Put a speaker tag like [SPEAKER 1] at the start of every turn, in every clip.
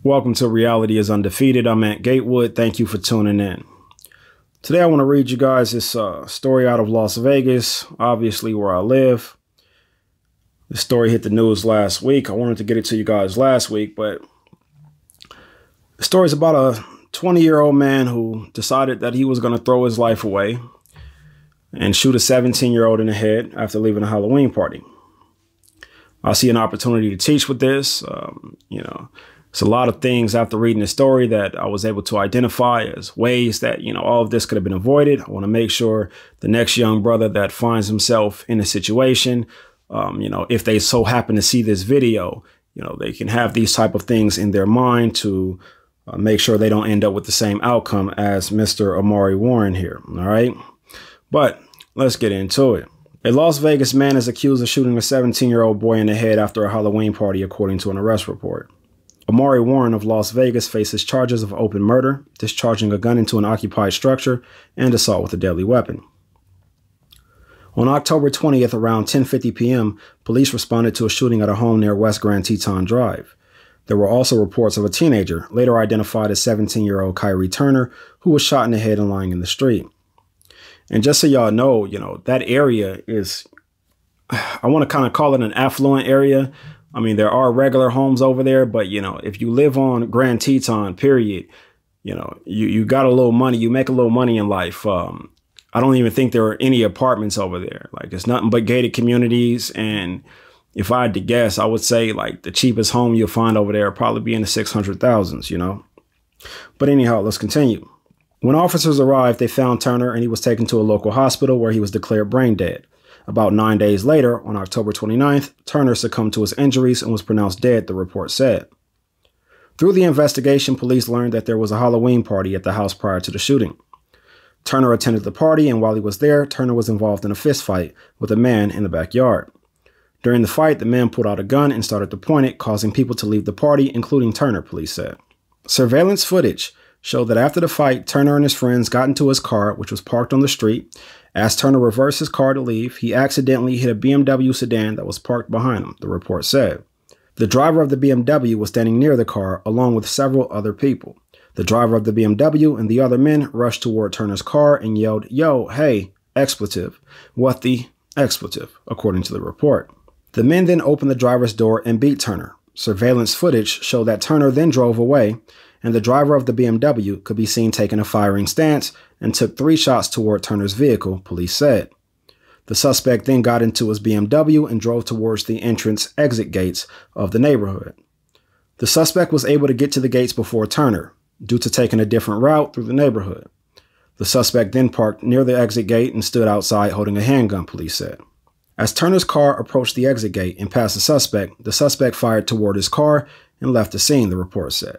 [SPEAKER 1] Welcome to Reality is Undefeated. I'm at Gatewood. Thank you for tuning in. Today I want to read you guys this story out of Las Vegas, obviously where I live. This story hit the news last week. I wanted to get it to you guys last week, but the story is about a 20-year-old man who decided that he was going to throw his life away and shoot a 17-year-old in the head after leaving a Halloween party. I see an opportunity to teach with this. It's a lot of things after reading the story that I was able to identify as ways that, all of this could have been avoided. I want to make sure the next young brother that finds himself in a situation, if they so happen to see this video, they can have these type of things in their mind to make sure they don't end up with the same outcome as Mr. Amari Warren here. All right. But let's get into it. A Las Vegas man is accused of shooting a 17-year-old boy in the head after a Halloween party, according to an arrest report. Amari Warren of Las Vegas faces charges of open murder, discharging a gun into an occupied structure, and assault with a deadly weapon. On October 20th, around 10:50 p.m., police responded to a shooting at a home near West Grand Teton Drive. There were also reports of a teenager, later identified as 17-year-old Kyrie Turner, who was shot in the head and lying in the street. And just so y'all know, that area is, I want to kind of call it an affluent area. I mean, there are regular homes over there, but, if you live on Grand Teton, period, you got a little money, you make a little money in life. I don't even think there are any apartments over there. Like, it's nothing but gated communities. And if I had to guess, I would say like the cheapest home you'll find over there will probably be in the 600,000s, But anyhow, let's continue. When officers arrived, they found Turner and he was taken to a local hospital where he was declared brain dead. About 9 days later, on October 29th, Turner succumbed to his injuries and was pronounced dead, the report said. Through the investigation, police learned that there was a Halloween party at the house prior to the shooting. Turner attended the party, and while he was there, Turner was involved in a fist fight with a man in the backyard. During the fight, the man pulled out a gun and started to point it, causing people to leave the party, including Turner, police said. Surveillance footage showed that after the fight, Turner and his friends got into his car, which was parked on the street. As Turner reversed his car to leave, he accidentally hit a BMW sedan that was parked behind him, the report said. The driver of the BMW was standing near the car, along with several other people. The driver of the BMW and the other men rushed toward Turner's car and yelled, "Yo, hey, expletive." What the expletive, according to the report. The men then opened the driver's door and beat Turner. Surveillance footage showed that Turner then drove away, and the driver of the BMW could be seen taking a firing stance and took 3 shots toward Turner's vehicle, police said. The suspect then got into his BMW and drove towards the entrance-exit gates of the neighborhood. The suspect was able to get to the gates before Turner, due to taking a different route through the neighborhood. The suspect then parked near the exit gate and stood outside holding a handgun, police said. As Turner's car approached the exit gate and passed the suspect fired toward his car and left the scene, the report said.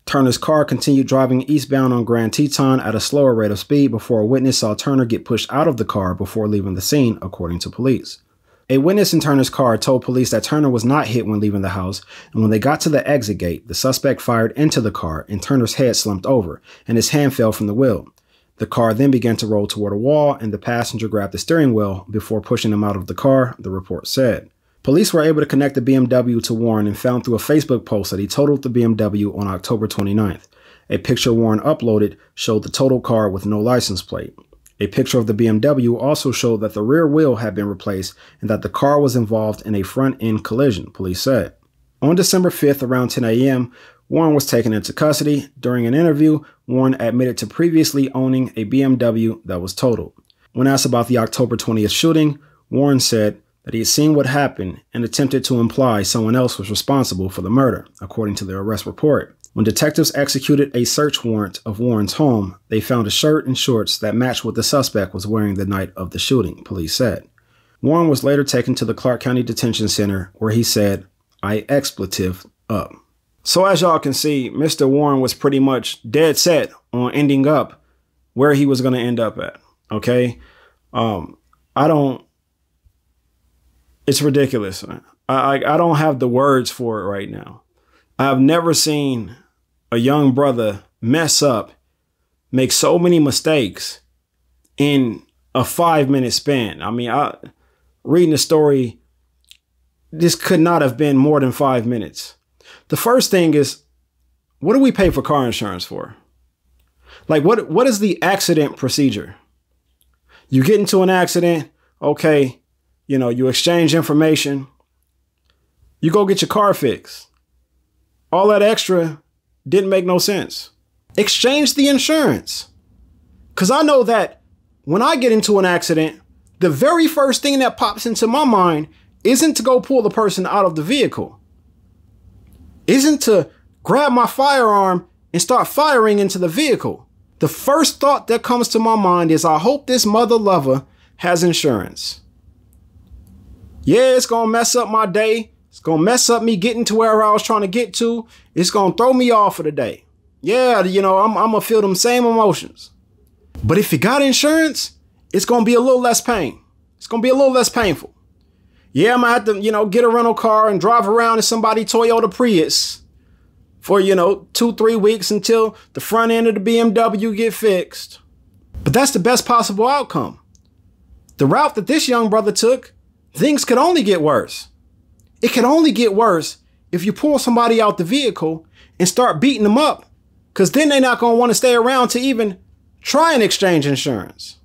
[SPEAKER 1] Turner's car continued driving eastbound on Grand Teton at a slower rate of speed before a witness saw Turner get pushed out of the car before leaving the scene, according to police. A witness in Turner's car told police that Turner was not hit when leaving the house, and when they got to the exit gate, the suspect fired into the car and Turner's head slumped over, and his hand fell from the wheel. The car then began to roll toward a wall, and the passenger grabbed the steering wheel before pushing him out of the car, the report said. Police were able to connect the BMW to Warren and found through a Facebook post that he totaled the BMW on October 29th. A picture Warren uploaded showed the totaled car with no license plate. A picture of the BMW also showed that the rear wheel had been replaced and that the car was involved in a front-end collision, police said. On December 5th, around 10 a.m., Warren was taken into custody. During an interview, Warren admitted to previously owning a BMW that was totaled. When asked about the October 20th shooting, Warren said that he had seen what happened and attempted to imply someone else was responsible for the murder, according to the arrest report. When detectives executed a search warrant of Warren's home, they found a shirt and shorts that matched what the suspect was wearing the night of the shooting, police said. Warren was later taken to the Clark County Detention Center, where he said, "I expletive up." So as y'all can see, Mr. Warren was pretty much dead set on ending up where he was going to end up at. Okay. It's ridiculous. I don't have the words for it right now. I've never seen a young brother mess up, make so many mistakes in a 5-minute span. I mean, reading the story, this could not have been more than 5 minutes. The first thing is, what do we pay for car insurance for? Like, what is the accident procedure? You get into an accident, okay, you know, you exchange information, you go get your car fixed. All that extra didn't make no sense. Exchange the insurance. Because I know that when I get into an accident, the very first thing that pops into my mind isn't to go pull the person out of the vehicle. Isn't to grab my firearm and start firing into the vehicle. The first thought that comes to my mind is, I hope this mother lover has insurance. Yeah, it's going to mess up my day. It's going to mess up me getting to where I was trying to get to. It's going to throw me off for the day. Yeah, you know, I'm going to feel them same emotions. But if you got insurance, it's going to be a little less pain. It's going to be a little less painful. Yeah, I'm going to have to, you know, get a rental car and drive around in somebody's Toyota Prius for, you know, 2-3 weeks until the front end of the BMW get fixed. But that's the best possible outcome. The route that this young brother took, things could only get worse. It can only get worse if you pull somebody out the vehicle and start beating them up, because then they're not going to want to stay around to even try and exchange insurance.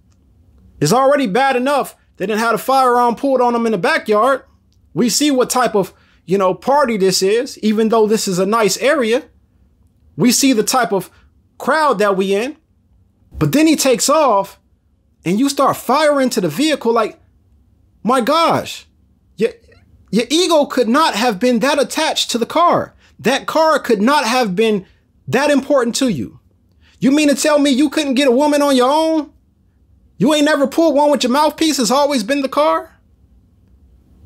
[SPEAKER 1] It's already bad enough they didn't have a firearm pulled on them in the backyard. We see what type of, you know, party this is, even though this is a nice area. We see the type of crowd that we in. But then he takes off and you start firing to the vehicle like, my gosh, your ego could not have been that attached to the car. That car could not have been that important to you. You mean to tell me you couldn't get a woman on your own? You ain't never pulled one with your mouthpiece? It's always been the car?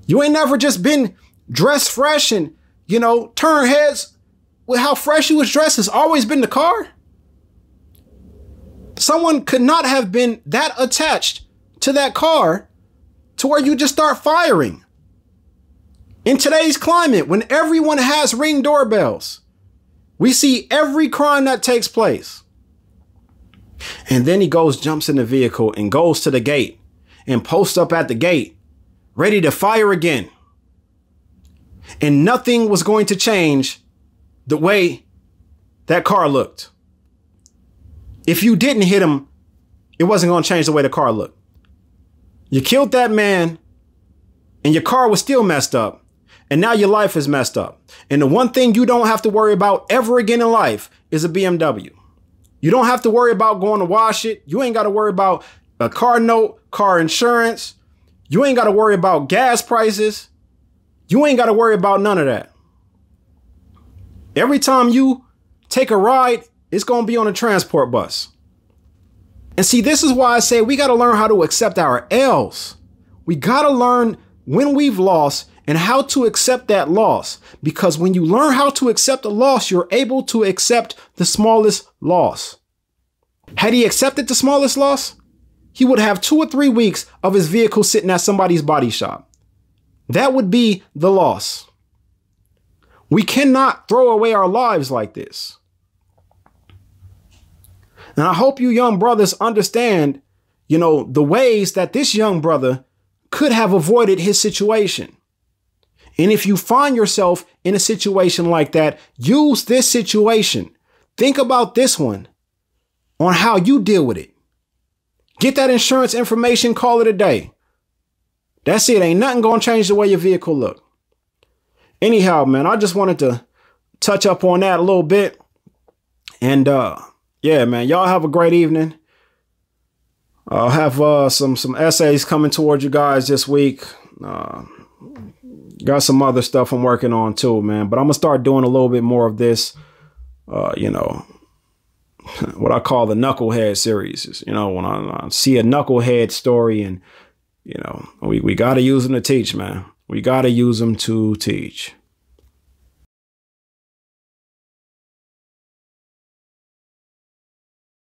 [SPEAKER 1] You ain't never just been dressed fresh and, you know, turn heads with how fresh you was dressed? It's always been the car? Someone could not have been that attached to that car to where you just start firing. In today's climate, when everyone has Ring doorbells, we see every crime that takes place. And then he jumps in the vehicle and goes to the gate and posts up at the gate, ready to fire again. And nothing was going to change the way that car looked. If you didn't hit him, it wasn't going to change the way the car looked. You killed that man and your car was still messed up. And now your life is messed up. And the one thing you don't have to worry about ever again in life is a BMW. You don't have to worry about going to wash it. You ain't got to worry about a car note, car insurance. You ain't got to worry about gas prices. You ain't got to worry about none of that. Every time you take a ride, it's going to be on a transport bus. And see, this is why I say we got to learn how to accept our L's. We got to learn when we've lost and how to accept that loss. Because when you learn how to accept a loss, you're able to accept the smallest loss. Had he accepted the smallest loss, he would have 2 or 3 weeks of his vehicle sitting at somebody's body shop. That would be the loss. We cannot throw away our lives like this. And I hope you young brothers understand, you know, the ways that this young brother could have avoided his situation. And if you find yourself in a situation like that, use this situation. Think about this one on how you deal with it. Get that insurance information, call it a day. That's it. Ain't nothing going to change the way your vehicle look. Anyhow, man, I just wanted to touch up on that a little bit. And yeah, man, y'all have a great evening. I'll have some essays coming towards you guys this week. Got some other stuff I'm working on too, man. But I'm going to start doing a little bit more of this, you know, what I call the knucklehead series. You know, when I see a knucklehead story and, you know, we got to use them to teach, man. We got to use them to teach.